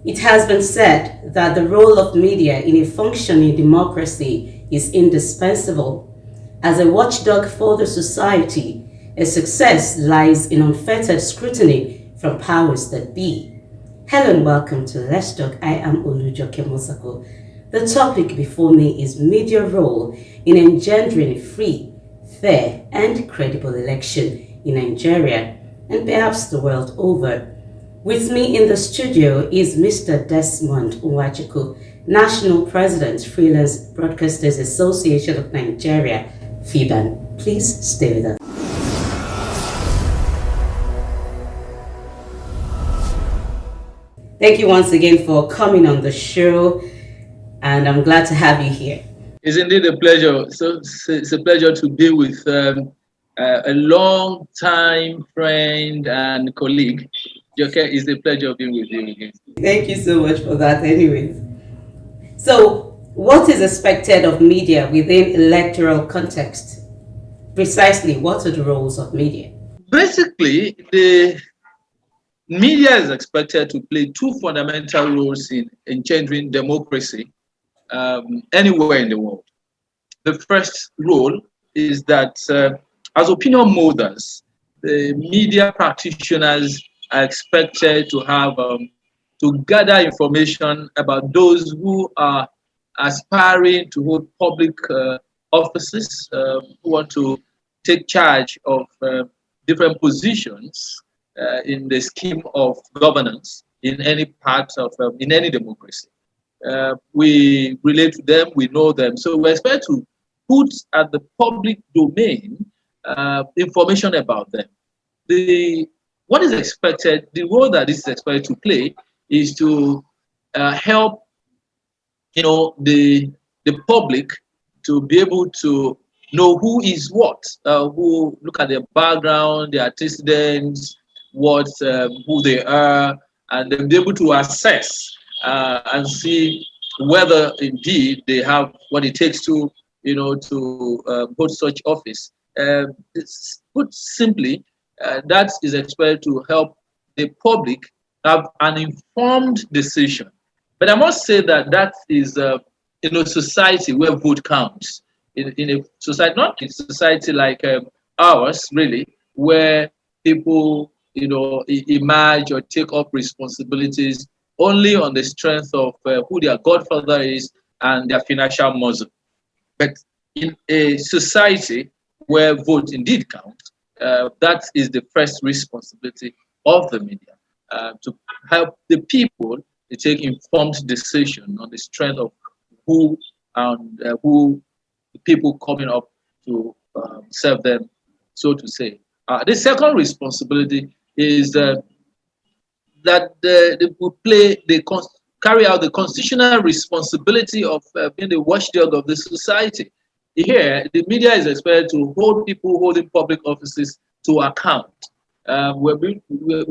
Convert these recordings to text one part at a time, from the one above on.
It has been said that the role of media in a functioning democracy is indispensable. As a watchdog for the society, its success lies in unfettered scrutiny from powers that be. Hello and welcome to Let's Talk. I am Olujoke Mosako. The topic before me is media role in engendering a free, fair, and credible election in Nigeria and perhaps the world over. With me in the studio is Mr. Desmond Nwachukwu, National President, Freelance Broadcasters Association of Nigeria, FIBAN. Please stay with us. Thank you once again for coming on the show, and I'm glad to have you here. It's indeed a pleasure. So it's a pleasure to be with a long-time friend and colleague. Joke, it's a pleasure being with you again. Thank you so much for that, anyways. So, what is expected of media within electoral context? Precisely, what are the roles of media? Basically, the media is expected to play two fundamental roles in engendering democracy anywhere in the world. The first role is that as opinion molders, the media practitioners are expected to have to gather information about those who are aspiring to hold public offices, who want to take charge of different positions in the scheme of governance in any part of in any democracy. We relate to them, we know them, so we expect to put at the public domain information about them. What is expected, the role that this is expected to play is to help, the public to be able to know who is what, who look at their background, their antecedents, what who they are, and then be able to assess and see whether indeed they have what it takes to hold such office. Put simply, that is expected to help the public have an informed decision. But I must say that that is in a society where vote counts. In a society, not in a society like ours, really, where people emerge or take up responsibilities only on the strength of who their godfather is and their financial muscle. But in a society where vote indeed counts, that is the first responsibility of the media, to help the people to take informed decision on the strength of who the people coming up to serve them, so to say. The second responsibility is that they will carry out the constitutional responsibility of being the watchdog of the society. Here, the media is expected to hold people holding public offices to account. We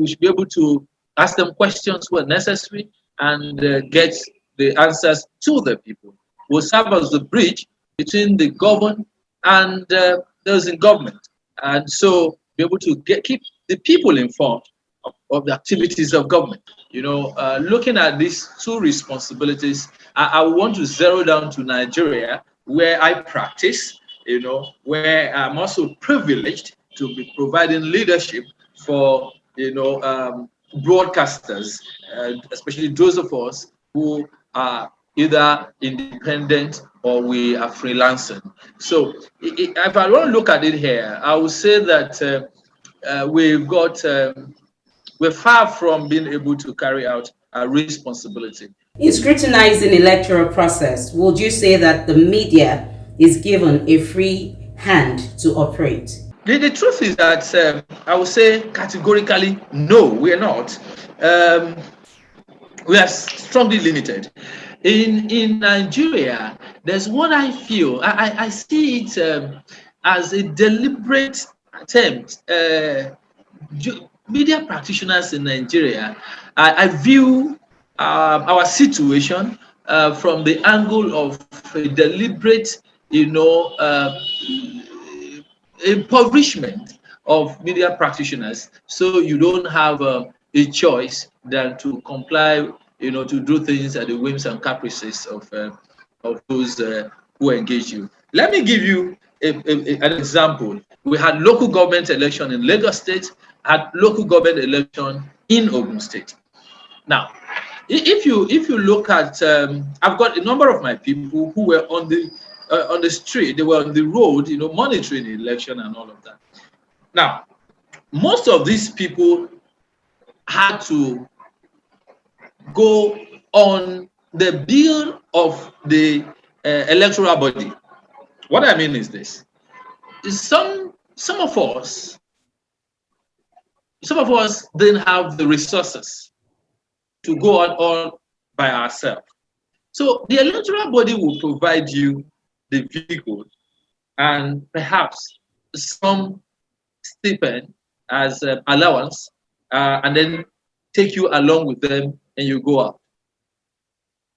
should be able to ask them questions where necessary and get the answers to the people. Will serve as the bridge between the governed and those in government, and so be able to keep the people informed of the activities of government. Looking at these two responsibilities, I want to zero down to Nigeria, where I practice, where I'm also privileged to be providing leadership for, broadcasters, especially those of us who are either independent or we are freelancing. So if I want to look at it here, I would say that we're far from being able to carry out our responsibility. In scrutinizing electoral process, would you say that the media is given a free hand to operate? The truth is that I would say categorically, no, we are not. We are strongly limited. In Nigeria, there's what I feel, I see it as a deliberate attempt. Media practitioners in Nigeria, I view our situation from the angle of a deliberate, impoverishment of media practitioners. So you don't have a choice than to comply, to do things at the whims and caprices of those who engage you. Let me give you an example. We had local government election in Lagos State, had local government election in Ogun State. Now, if you look at, I've got a number of my people who were on the street, they were on the road, monitoring the election and all of that. Now, most of these people had to go on the bill of the electoral body. What I mean is this: some of us didn't have the resources to go on all by ourselves. So the electoral body will provide you the vehicle and perhaps some stipend as allowance, and then take you along with them and you go out.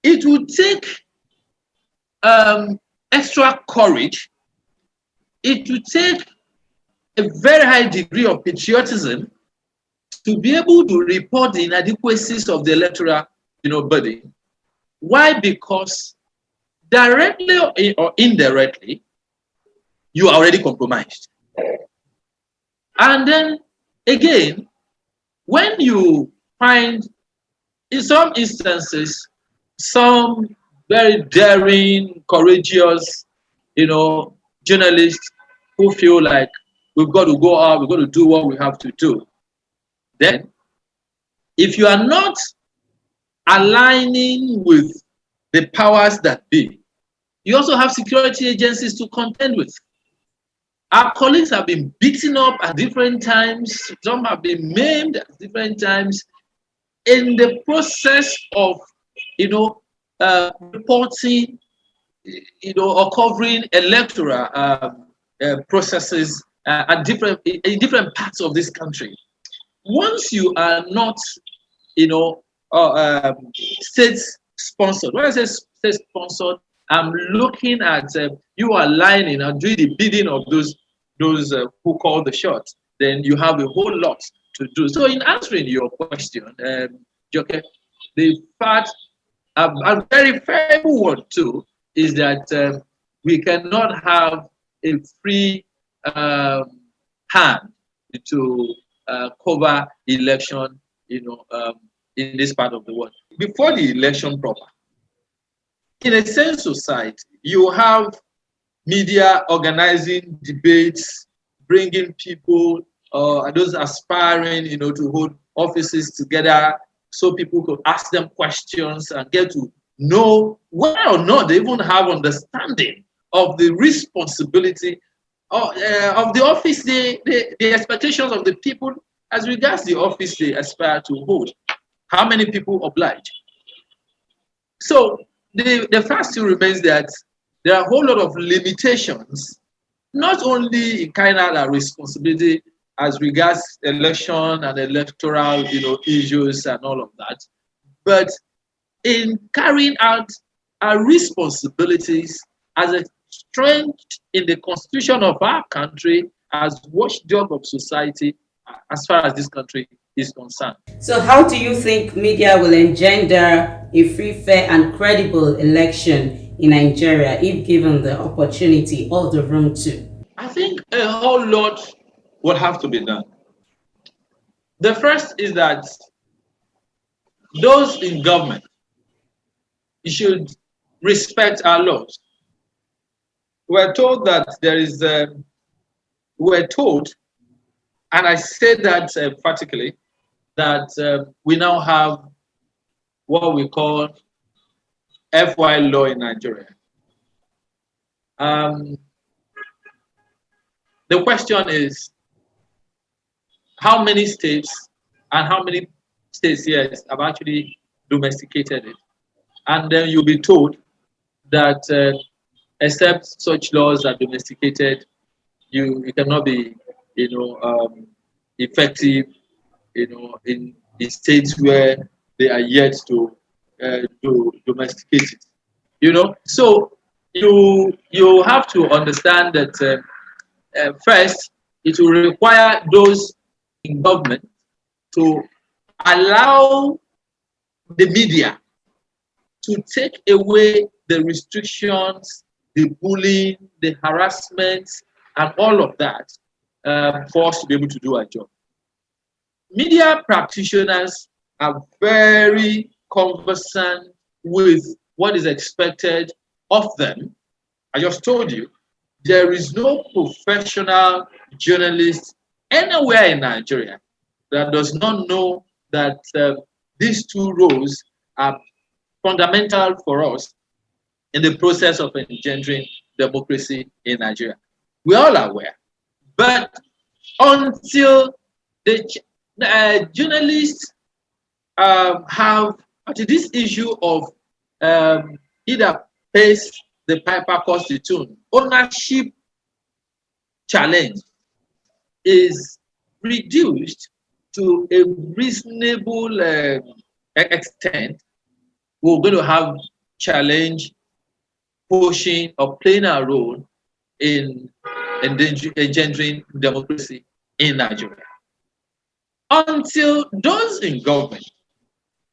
It would take extra courage. It would take a very high degree of patriotism to be able to report the inadequacies of the electoral body. Why? Because directly or indirectly, you are already compromised. And then again, when you find, in some instances, some very daring, courageous, journalists who feel like we've got to go out, we've got to do what we have to do. Then, if you are not aligning with the powers that be, you also have security agencies to contend with. Our colleagues have been beaten up at different times. Some have been maimed at different times in the process of, reporting, or covering electoral processes in different parts of this country. Once you are not, state-sponsored, when I say state-sponsored, I'm looking at you aligning and doing the bidding of those who call the shots. Then you have a whole lot to do. So in answering your question, Joke, the fact, a very fair word too, is that we cannot have a free hand to cover election, in this part of the world. Before the election proper, in a sense society, you have media organizing debates, bringing people, those aspiring, to hold offices together so people could ask them questions and get to know whether or not they even have understanding of the responsibility of the office, the expectations of the people as regards the office they aspire to hold. How many people oblige? So the fact still remains that there are a whole lot of limitations, not only in carrying out our responsibility as regards election and electoral, issues and all of that, but in carrying out our responsibilities as a strength in the constitution of our country, as watchdog of society, as far as this country is concerned. So how do you think media will engender a free, fair and credible election in Nigeria if given the opportunity or the room to? I think a whole lot will have to be done. The first is that those in government should respect our laws. We're told that there is, we're told, and I say that emphatically, that we now have what we call FY law in Nigeria. The question is, how many states and how many states here have actually domesticated it? And then you'll be told that except such laws are domesticated, you cannot be, effective, in states where they are yet to domesticate it. So you have to understand that first, it will require those in government to allow the media to take away the restrictions, the bullying, the harassment, and all of that for us to be able to do our job. Media practitioners are very conversant with what is expected of them. I just told you, there is no professional journalist anywhere in Nigeria that does not know that these two roles are fundamental for us in the process of engendering democracy in Nigeria. We're all aware. But until the journalists have this issue of either pays the piper cost the tune, ownership challenge is reduced to a reasonable extent, we're going to have challenge pushing or playing a role in engendering democracy in Nigeria. Until those in government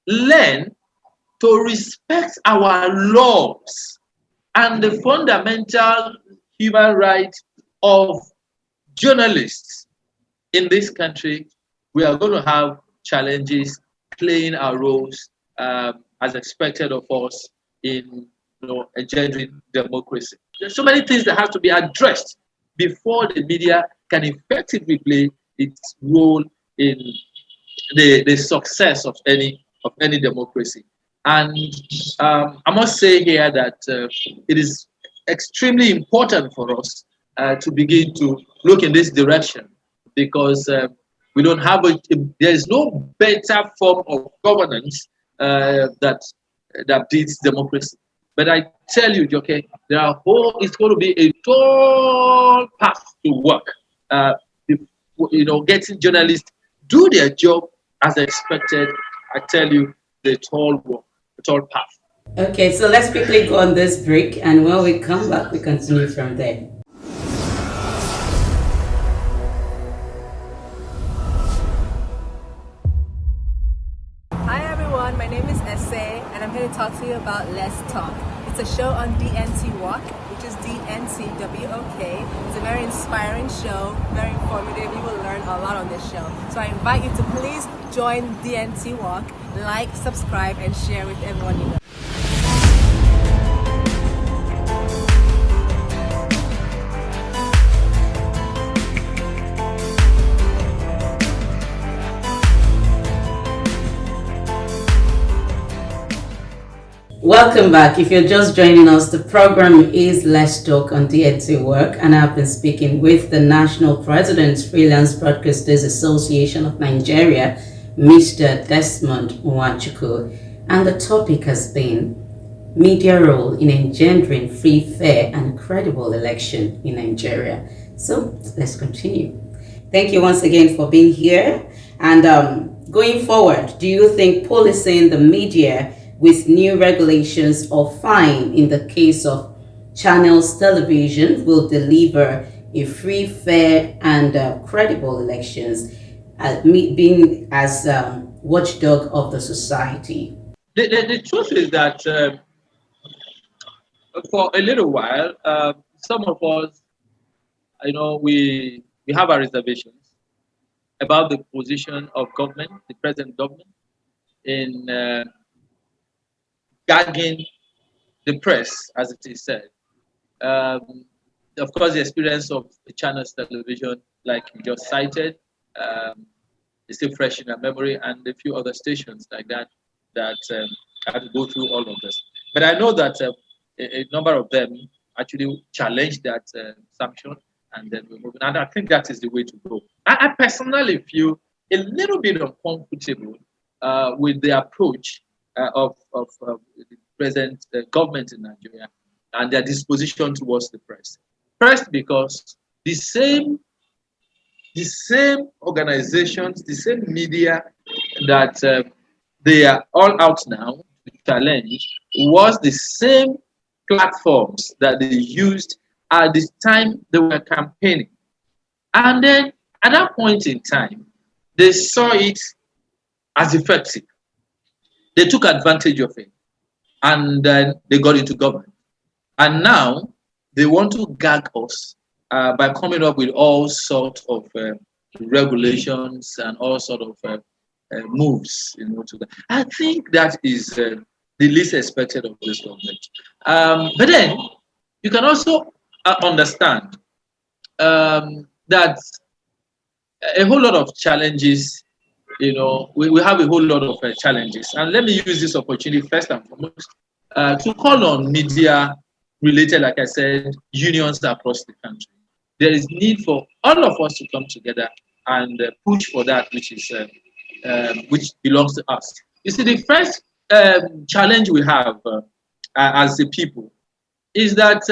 learn to respect our laws and the fundamental human rights of journalists in this country, we are going to have challenges playing our roles as expected of us in engendering democracy. There's so many things that have to be addressed before the media can effectively play its role in the success of any democracy. And I must say here that it is extremely important for us to begin to look in this direction, because we don't have there is no better form of governance that beats democracy. But I tell you, okay, it's going to be a tall path to work. Getting journalists do their job as expected. I tell you, the tall path. Okay, so let's quickly go on this break, and when we come back, we continue from there. Hi everyone, my name is Essay, and I'm here to talk to you about Let's Talk. It's a show on DNT Walk, which is DNTWOK. It's a very inspiring show, very informative. You will learn a lot on this show. So I invite you to please join DNT Walk, like, subscribe, and share with everyone you know. Welcome back. If you're just joining us, the program is Let's Talk on DNT Work, and I've been speaking with the National President, Freelance Broadcasters Association of Nigeria, Mr. Desmond Nwachukwu, and the topic has been media role in engendering free, fair, and credible election in Nigeria. So let's continue. Thank you once again for being here. And going forward, do you think policing the media with new regulations or fine in the case of channels television will deliver a free, fair, and credible elections, being as watchdog of the society? The truth is that for a little while, some of us, we have our reservations about the position of government, the present government, in gagging the press, as it is said. Of course, the experience of the channels television, like you just cited, is still fresh in our memory, and a few other stations like that had to go through all of this. But I know that a number of them actually challenged that sanction, and then we're moving. And I think that is the way to go. I personally feel a little bit uncomfortable with the approach of the present government in Nigeria and their disposition towards the press. First, because the same organizations, the same media that they are all out now to challenge was the same platforms that they used at the time they were campaigning. And then at that point in time, they saw it as effective. They took advantage of it, and then they got into government. And now they want to gag us by coming up with all sorts of regulations and all sorts of moves. To that. I think that is the least expected of this government. But then you can also understand that a whole lot of challenges. We have a whole lot of challenges, and let me use this opportunity first and foremost to call on media related, like I said, unions across the country. There is need for all of us to come together and push for that which belongs to us. You see, the first challenge we have as a people is that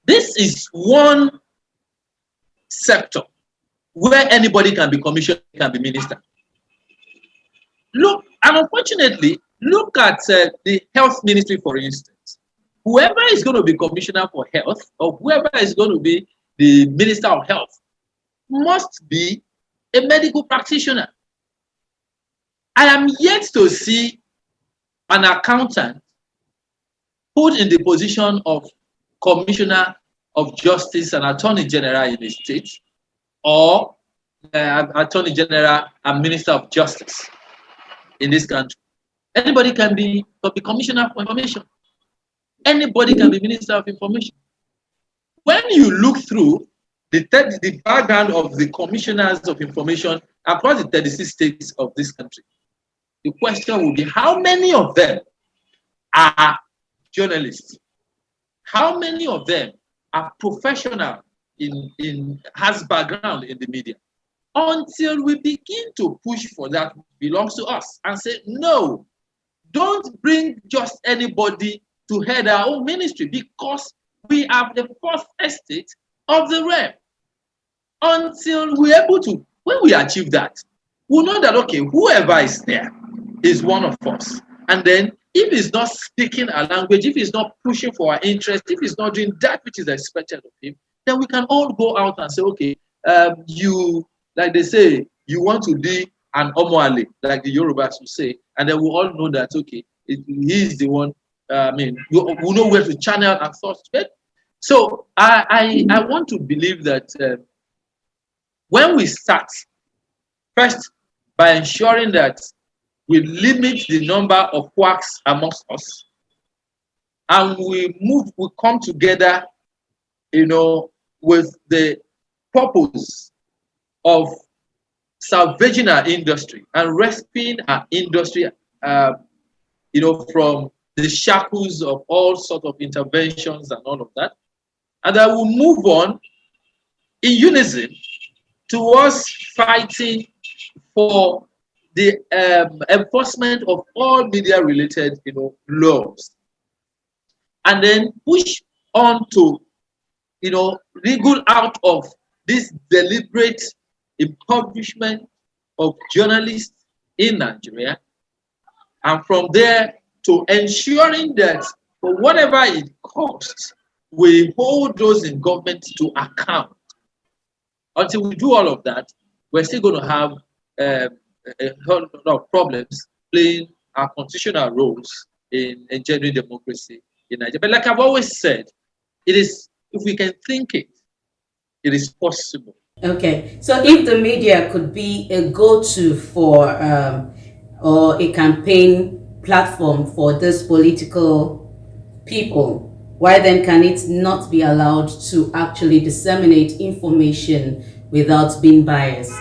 this is one sector where anybody can be commissioner, can be minister. Look, and unfortunately, look at the health ministry, for instance. Whoever is going to be commissioner for health, or whoever is going to be the minister of health, must be a medical practitioner. I am yet to see an accountant put in the position of commissioner of justice and attorney general in the state, or attorney general and minister of justice in this country. Anybody can be commissioner for information. Anybody can be minister of information. When you look through the background of the commissioners of information across the 36 states of this country, the question will be, how many of them are journalists? How many of them are professional has background in the media? Until we begin to push for that which belongs to us and say, no, don't bring just anybody to head our own ministry, because we have the first estate of the realm. Until we're able to, when we achieve that, we'll know that, okay, whoever is there is one of us. And then if he's not speaking our language, if he's not pushing for our interest, if he's not doing that which is expected of him, then we can all go out and say, okay, you, like they say, you want to be an Omoale, like the Yorubas will say, and then we all know that, okay, he's the one, we know where to channel our thoughts. So I want to believe that when we start, first, by ensuring that we limit the number of quacks amongst us, and we come together, with the purpose of salvaging our industry and rescuing our industry, from the shackles of all sorts of interventions and all of that, and that we'll move on in unison towards fighting for the enforcement of all media-related, laws, and then push on to, wriggle out of this deliberate impoverishment of journalists in Nigeria, and from there to ensuring that for whatever it costs, we hold those in government to account. Until we do all of that, we're still going to have a whole lot of problems playing our constitutional roles in engendering democracy in Nigeria. But like I've always said, it is, if we can think it, it is possible. Okay, so if the media could be a go-to for or a campaign platform for this political people, why then can it not be allowed to actually disseminate information without being biased?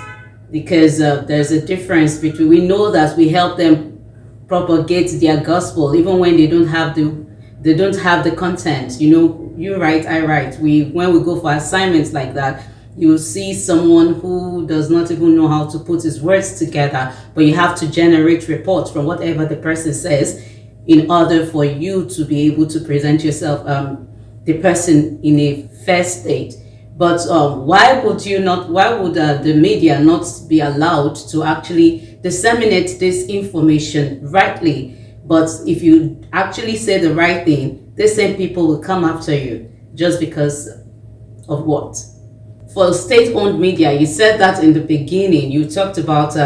Because there's a difference between, we know that we help them propagate their gospel even when they don't have the content. You write, I write. When we go for assignments like that, you see someone who does not even know how to put his words together, but you have to generate reports from whatever the person says in order for you to be able to present yourself, the person, in a fair state. But why would the media not be allowed to actually disseminate this information rightly? But if you actually say the right thing, the same people will come after you just because of what? For state-owned media, you said that in the beginning, you talked about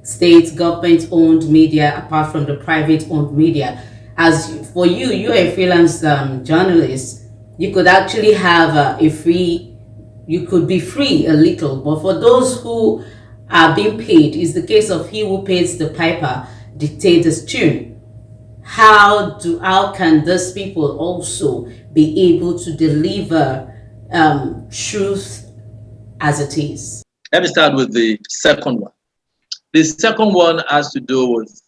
state government-owned media apart from the private-owned media. As for you, you're a freelance journalist. You could actually have you could be free a little, but for those who are being paid, it's the case of he who pays the piper dictates his tune. How can these people also be able to deliver truth as it is? Let me start with the second one. The second one has to do with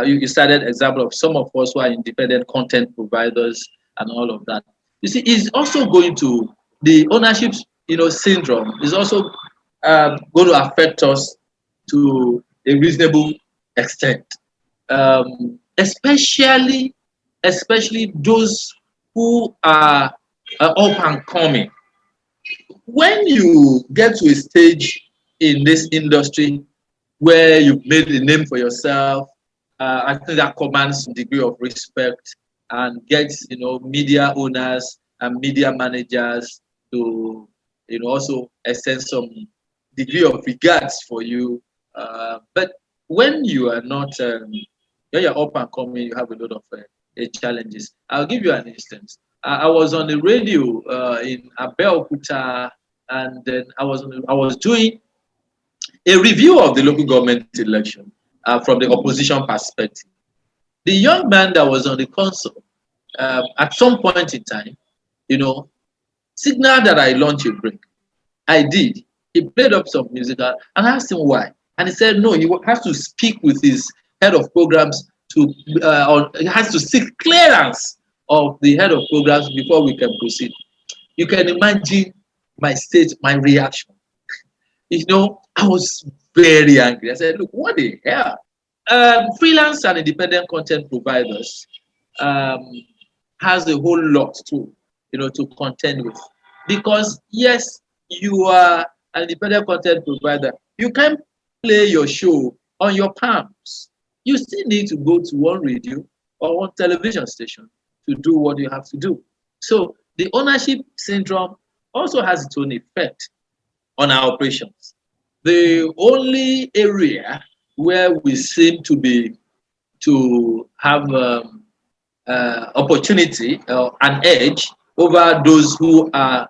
you started example of some of us who are independent content providers and all of that. You see, it's also going to the ownership, syndrome is also going to affect us to a reasonable extent, especially those who are up and coming. When you get to a stage in this industry where you've made a name for yourself, I think that commands a degree of respect and gets, media owners and media managers to, also extend some degree of regards for you. But when you are not, when you're up and coming, you have a lot of challenges. I'll give you an instance. I was on the radio in Abeokuta, and then I was doing a review of the local government election from the opposition perspective. The young man that was on the console, at some point in time, signaled that I launch a break. I did. He played up some music and I asked him why. And he said, no, he has to speak with his head of programs or he has to seek clearance of the head of programs before we can proceed. You can imagine my state, my reaction. I was very angry. I said, look, what the hell? Freelance and independent content providers has a whole lot to contend with. Because yes, you are an independent content provider. You can't play your show on your palms. You still need to go to one radio or one television station to do what you have to do. So the ownership syndrome also has its own effect on our operations. The only area where we seem to have opportunity an edge over those who are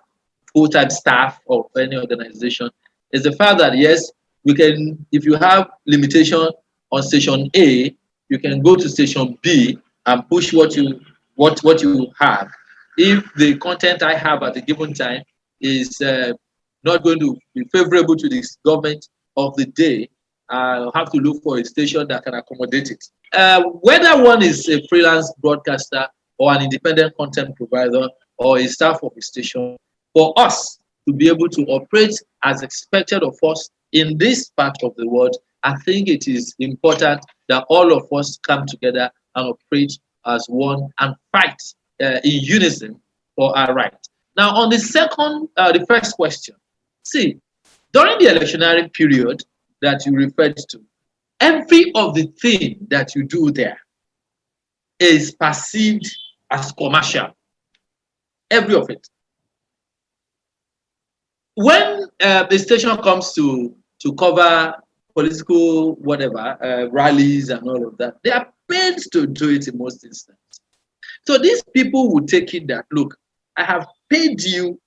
full-time staff of any organization is the fact that yes, we can, if you have limitation on station A, you can go to station B and push what you have. If the content I have at a given time is not going to be favorable to the government of the day, I'll have to look for a station that can accommodate it. Whether one is a freelance broadcaster or an independent content provider or a staff of a station, for us to be able to operate as expected of us in this part of the world, I think it is important that all of us come together and operate as one and fight in unison for our right. Now, on the first question, see, during the electionary period that you referred to, every of the thing that you do there is perceived as commercial. Every of it. When the station comes to cover political rallies and all of that, they are paid to do it in most instances. So these people will take it that, look, I have paid you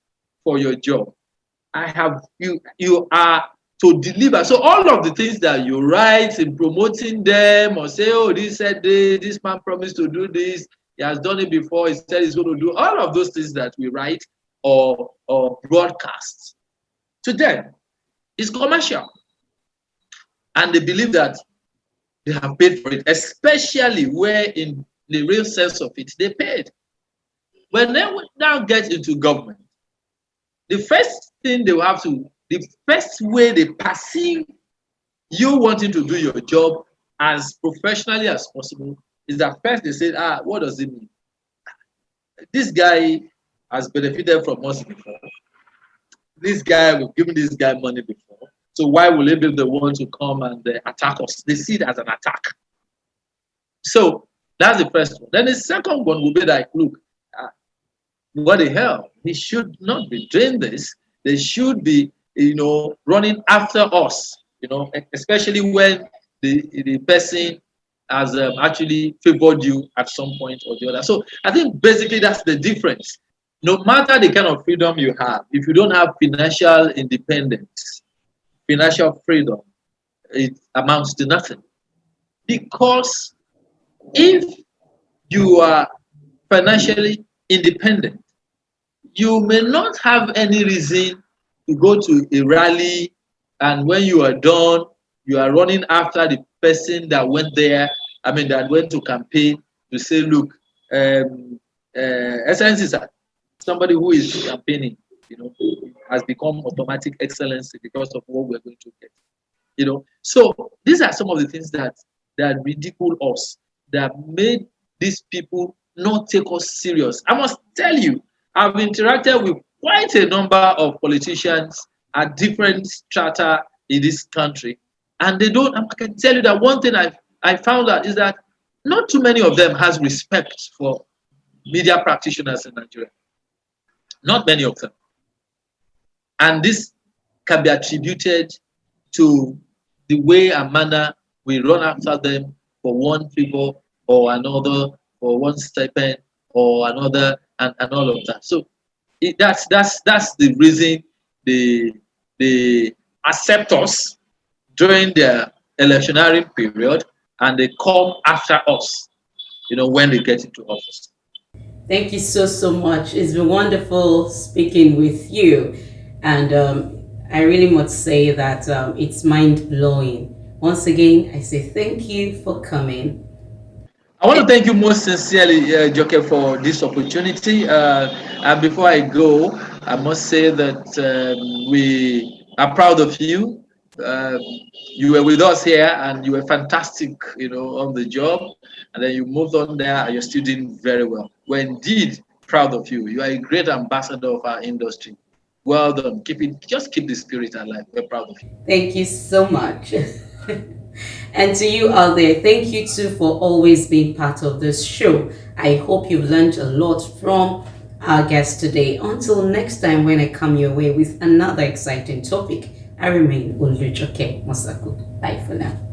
for your job. You are to deliver. So all of the things that you write in promoting them or say, oh, this man promised to do this, he has done it before, he said he's going to do all of those things that we write or broadcast. To them, it's commercial. And they believe that they have paid for it, especially where in the real sense of it, they paid. When they now get into government, the first way they perceive you wanting to do your job as professionally as possible is that first they say, what does it mean? This guy has benefited from us before. This guy, we've given this guy money before. So why will he be the one to come and attack us? They see it as an attack. So that's the first one. Then the second one will be like, look, what the hell? He should not be doing this. They should be, running after us, especially when the person has actually favored you at some point or the other. So I think basically that's the difference. No matter the kind of freedom you have, if you don't have financial independence, financial freedom, it amounts to nothing. Because if you are financially independent, you may not have any reason to go to a rally, and when you are done, you are running after the person that went there, that went to campaign to say, look, excellency, sir, somebody who is campaigning, has become automatic excellency because of what we're going to get. So these are some of the things that ridicule us, that made these people not take us serious. I must tell you, I've interacted with quite a number of politicians at different strata in this country, and they don't. I can tell you that one thing I found out is that not too many of them has respect for media practitioners in Nigeria. Not many of them, and this can be attributed to the way and manner we run after them for one favor or another, for one stipend or another, and all of that. So that's the reason they accept us during their electionary period, and they come after us, when they get into office. Thank you so much. It's been wonderful speaking with you, and I really must say that it's mind-blowing. Once again, I say thank you for coming. I want to thank you most sincerely, Joke, for this opportunity. And before I go, I must say that we are proud of you. You were with us here, and you were fantastic, on the job. And then you moved on there, and you're still doing very well. We're indeed proud of you. You are a great ambassador of our industry. Well done. Just keep the spirit alive. We're proud of you. Thank you so much. And to you out there, thank you too for always being part of this show. I hope you've learned a lot from our guest today. Until next time, when I come your way with another exciting topic, I remain Nwachukwu Mosaku. Bye for now.